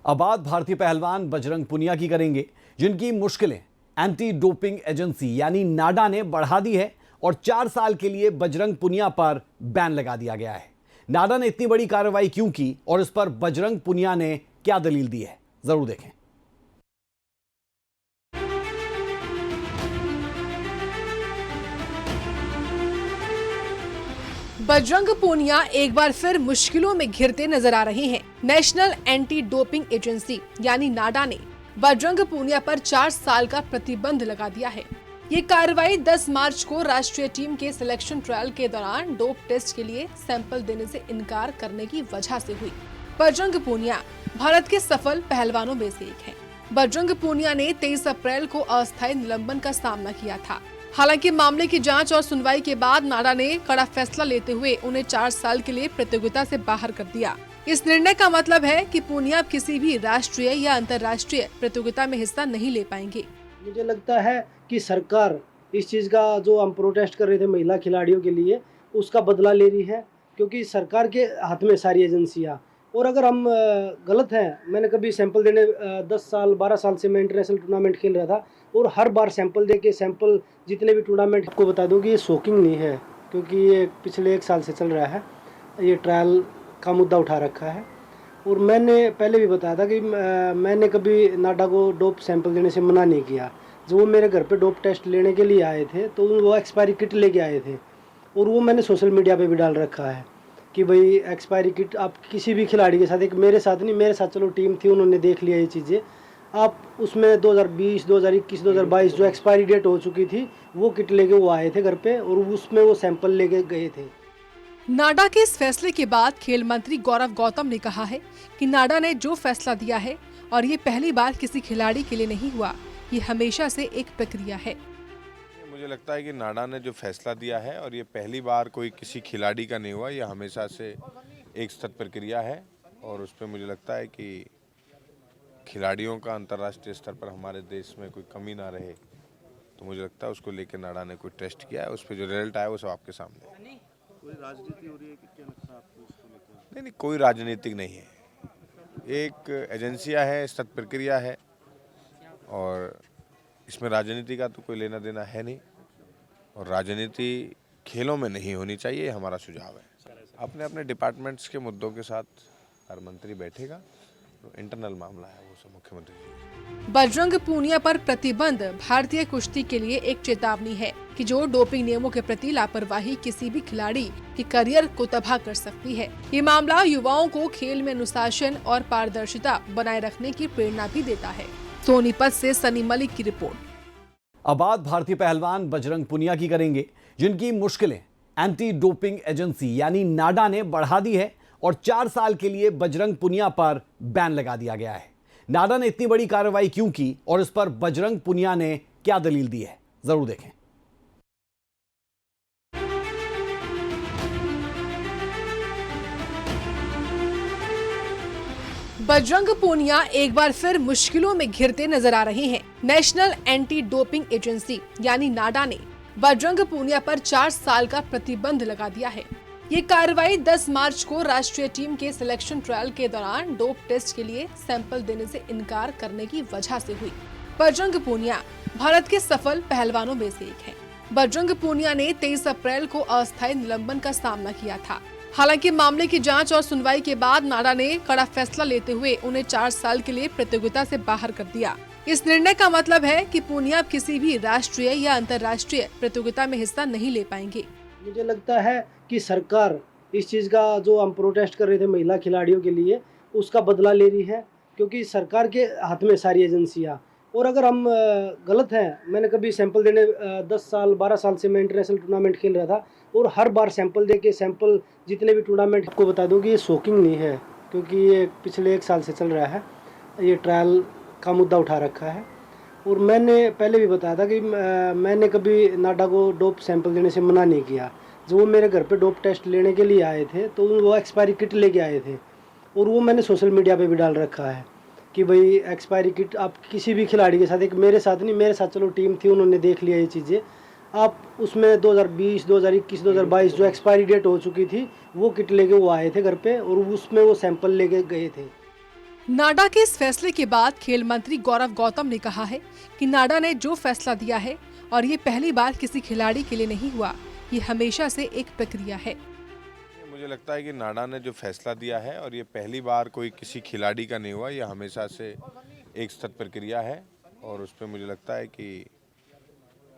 आबाद भारतीय पहलवान बजरंग पुनिया की करेंगे, जिनकी मुश्किलें एंटी डोपिंग एजेंसी यानी नाडा ने बढ़ा दी है और 4 साल के लिए बजरंग पुनिया पर बैन लगा दिया गया है। नाडा ने इतनी बड़ी कार्रवाई क्यों की और इस पर बजरंग पुनिया ने क्या दलील दी है, जरूर देखें। बजरंग पूनिया एक बार फिर मुश्किलों में घिरते नजर आ रहे हैं। नेशनल एंटी डोपिंग एजेंसी यानी नाडा ने बजरंग पूनिया पर 4 साल का प्रतिबंध लगा दिया है। ये कार्रवाई 10 मार्च को राष्ट्रीय टीम के सिलेक्शन ट्रायल के दौरान डोप टेस्ट के लिए सैंपल देने से इनकार करने की वजह से हुई। बजरंग पूनिया भारत के सफल पहलवानों में से एक हैं। बजरंग पूनिया ने 23 अप्रैल को अस्थायी निलंबन का सामना किया था। हालांकि मामले की जांच और सुनवाई के बाद नाडा ने कड़ा फैसला लेते हुए उन्हें 4 साल के लिए प्रतियोगिता से बाहर कर दिया। इस निर्णय का मतलब है कि पूनिया अब किसी भी राष्ट्रीय या अंतर्राष्ट्रीय प्रतियोगिता में हिस्सा नहीं ले पाएंगे। मुझे लगता है कि सरकार इस चीज़ का जो हम प्रोटेस्ट कर रहे थे महिला खिलाड़ियों के लिए, उसका बदला ले रही है, क्योंकि सरकार के हाथ में सारी एजेंसियाँ। और अगर हम गलत हैं, मैंने कभी सैंपल देने 10 साल 12 साल से मैं इंटरनेशनल टूर्नामेंट खेल रहा था और हर बार सैंपल दे के सैंपल जितने भी टूर्नामेंट, आपको बता दूं कि ये शॉकिंग नहीं है, क्योंकि ये पिछले 1 साल से चल रहा है। ये ट्रायल का मुद्दा उठा रखा है और मैंने पहले भी बताया था कि मैंने कभी नाडा को डोप सैंपल देने से मना नहीं किया। जो वो मेरे घर पे डोप टेस्ट लेने के लिए आए थे तो वो एक्सपायरी किट लेके आए थे और वो मैंने सोशल मीडिया पे भी डाल रखा है कि भाई एक्सपायरी किट आप किसी भी खिलाड़ी के साथ, एक मेरे साथ नहीं, मेरे साथ चलो टीम थी, उन्होंने देख लिया ये चीज़ें, आप उसमें 2020, 2021, 2022 जो एक्सपायरी डेट हो चुकी थी वो किट लेके वो आए थे घर पे और उसमें वो सैंपल लेके गए थे। नाडा के इस फैसले के बाद खेल मंत्री गौरव गौतम ने कहा है कि नाडा ने जो फैसला दिया है और ये पहली बार किसी खिलाड़ी के लिए नहीं हुआ, ये हमेशा से एक प्रक्रिया है। मुझे लगता है कि नाडा ने जो फैसला दिया है और ये पहली बार कोई किसी खिलाड़ी का नहीं हुआ, ये हमेशा से एक सतत प्रक्रिया है और उस पर मुझे लगता है कि खिलाड़ियों का अंतर्राष्ट्रीय स्तर पर हमारे देश में कोई कमी ना रहे, तो मुझे लगता है उसको लेकर नाडा ने कोई टेस्ट किया है, उस पर जो रिजल्ट आया वो सब आपके सामने है। कोई राजनीति हो रही है कि क्या लगता है आपको इसको लेकर? नहीं, कोई राजनीतिक नहीं है, एक एजेंसिया है, सतत प्रक्रिया है और इसमें राजनीति का तो कोई लेना देना है नहीं और राजनीति खेलों में नहीं होनी चाहिए, हमारा सुझाव है। अपने अपने डिपार्टमेंट्स के मुद्दों के साथ हर मंत्री बैठेगा, तो इंटरनल मामला है वो सब मुख्यमंत्री जी। बजरंग पूनिया पर प्रतिबंध भारतीय कुश्ती के लिए एक चेतावनी है कि जो डोपिंग नियमों के प्रति लापरवाही किसी भी खिलाड़ी के करियर को तबाह कर सकती है। ये मामला युवाओं को खेल में अनुशासन और पारदर्शिता बनाए रखने की प्रेरणा भी देता है। सोनीपत से सनी मलिक की रिपोर्ट। आबाद भारतीय पहलवान बजरंग पुनिया की करेंगे, जिनकी मुश्किलें एंटी डोपिंग एजेंसी यानी नाडा ने बढ़ा दी है और 4 साल के लिए बजरंग पुनिया पर बैन लगा दिया गया है। नाडा ने इतनी बड़ी कार्रवाई क्यों की और इस पर बजरंग पुनिया ने क्या दलील दी है, जरूर देखें। बजरंग पूनिया एक बार फिर मुश्किलों में घिरते नजर आ रहे हैं। नेशनल एंटी डोपिंग एजेंसी यानी नाडा ने बजरंग पूनिया पर 4 साल का प्रतिबंध लगा दिया है। ये कार्रवाई 10 मार्च को राष्ट्रीय टीम के सिलेक्शन ट्रायल के दौरान डोप टेस्ट के लिए सैंपल देने से इनकार करने की वजह से हुई। बजरंग पूनिया भारत के सफल पहलवानों में से एक हैं। बजरंग पूनिया ने 23 अप्रैल को अस्थायी निलंबन का सामना किया था। हालांकि मामले की जांच और सुनवाई के बाद नाडा ने कड़ा फैसला लेते हुए उन्हें 4 साल के लिए प्रतियोगिता से बाहर कर दिया। इस निर्णय का मतलब है कि पूनिया अब किसी भी राष्ट्रीय या अंतर्राष्ट्रीय प्रतियोगिता में हिस्सा नहीं ले पाएंगे। मुझे लगता है कि सरकार इस चीज़ का जो हम प्रोटेस्ट कर रहे थे महिला खिलाड़ियों के लिए, उसका बदला ले रही है, क्योंकि सरकार के हाथ में सारी एजेंसियाँ। और अगर हम गलत हैं, मैंने कभी सैंपल देने 10 साल 12 साल से मैं इंटरनेशनल टूर्नामेंट खेल रहा था और हर बार सैंपल दे के सैंपल जितने भी टूर्नामेंट, आपको बता दूं कि ये शॉकिंग नहीं है, क्योंकि ये पिछले 1 साल से चल रहा है। ये ट्रायल का मुद्दा उठा रखा है और मैंने पहले भी बताया था कि मैंने कभी नाडा को डोप सैंपल देने से मना नहीं किया। जो वो मेरे घर पे डोप टेस्ट लेने के लिए आए थे तो वो एक्सपायरी किट लेके आए थे और वो मैंने सोशल मीडिया पे भी डाल रखा है कि भाई एक्सपायरी किट आप किसी भी खिलाड़ी के साथ, एक मेरे साथ नहीं, मेरे साथ चलो टीम थी, उन्होंने देख लिया ये चीज़ें, आप उसमें 2020, 2021, 2022 जो एक्सपायरी डेट हो चुकी थी वो किट लेके वो आए थे घर पे और उसमें वो सैंपल लेके गए थे। नाडा के इस फैसले के बाद खेल मंत्री गौरव गौतम ने कहा है कि नाडा ने जो फैसला दिया है और ये पहली बार किसी खिलाड़ी के लिए नहीं हुआ, ये हमेशा से एक प्रक्रिया है। मुझे लगता है कि नाडा ने जो फैसला दिया है और ये पहली बार कोई किसी खिलाड़ी का नहीं हुआ, ये हमेशा से एक सतत प्रक्रिया है और उस पर मुझे लगता है कि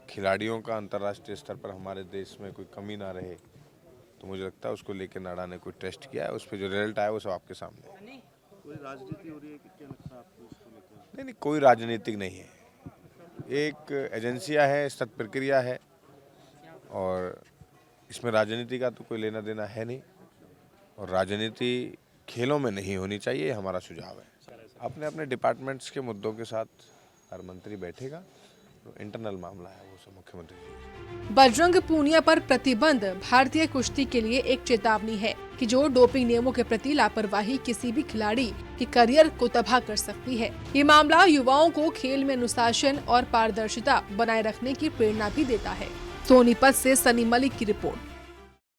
खिलाड़ियों का अंतर्राष्ट्रीय स्तर पर हमारे देश में कोई कमी ना रहे, तो मुझे लगता है उसको लेकर नाडा ने कोई टेस्ट किया है, उस पर जो रिजल्ट आया वो सब आपके सामने है। कोई राजनीति हो रही है कि क्या लगता है आपको इसको लेकर? नहीं, कोई राजनीतिक नहीं है, एक एजेंसिया है, सतत प्रक्रिया है और इसमें राजनीति का तो कोई लेना देना है नहीं और राजनीति खेलों में नहीं होनी चाहिए, हमारा सुझाव है। अपने अपने डिपार्टमेंट्स के मुद्दों के साथ हर मंत्री बैठेगा, तो इंटरनल मामला है वो सब मुख्यमंत्री जी। बजरंग पूनिया पर प्रतिबंध भारतीय कुश्ती के लिए एक चेतावनी है कि जो डोपिंग नियमों के प्रति लापरवाही किसी भी खिलाड़ी के करियर को तबाह कर सकती है। ये मामला युवाओं को खेल में अनुशासन और पारदर्शिता बनाए रखने की प्रेरणा भी देता है। सोनीपत से सनी मलिक की रिपोर्ट।